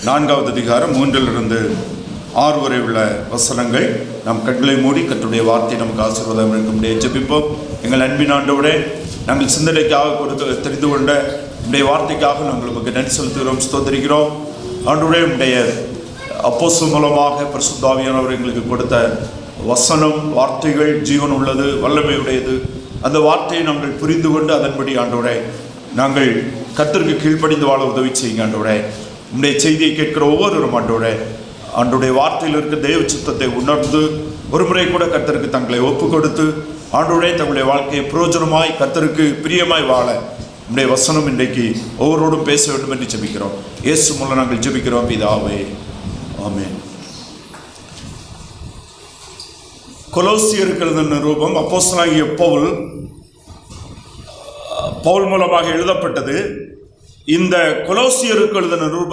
4வது அதிகாரம் 3 6 வரை உள்ள வசனங்கள். நாம் கண்களை மூடி கர்த்தருடைய வார்த்தை நமக்கு ஆசீர்வாதம் இருக்கும் ஜெபிப்போம். எங்கள் அன்பின் ஆண்டவரே, நாங்கள் சிந்தனைக்காக தெரிந்து கொண்ட உடைய வார்த்தைக்காக நாங்கள் உங்களுக்கு நன்றி செலுத்துகிறோம், ஸ்தோத்திரிக்கிறோம். ஆண்டவரே, உடைய அப்போஸ்தலர் மூலமாக பரிசுத்த ஆவியானவர் எங்களுக்கு கொடுத்த வசனம், வார்த்தைகள் ஜீவன் உள்ளது, வல்லமை உடையது. அந்த வார்த்தையை நாங்கள் புரிந்து கொண்டு அதன்படி ஆண்டவரே நாங்கள் கர்த்தருக்கு கீழ்ப்படிந்து வாழ உதவி செய்யுங்க. ஆண்டவரே, உடைய செய்தியை கேட்கிற ஒவ்வொருவரும் ஆண்டவருடைய வார்த்தையில் இருக்க தெய்வ சித்தத்தை உணர்ந்து ஒரு முறை கூட கர்த்தருக்கு தங்களை ஒப்பு கொடுத்து ஆண்டவரே தங்களுடைய வாழ்க்கையை பிரயோஜனமாய் கர்த்தருக்கு பிரியமாய் வாழ உடைய வசனம் இன்றைக்கு ஒவ்வொருவரோடும் பேச வேண்டும் என்று ஜெபிக்கிறோம். இயேசு மூலம் நாங்கள் ஜெபிக்கிறோம் பிதாவே, ஆமென். கொலோசியருக்கு எழுதின நிருபம் அப்போஸ்தலனாகிய பவுல் மூலமாக எழுதப்பட்டது. இந்த கொலோசியருக்கு எழுதின நிருபம்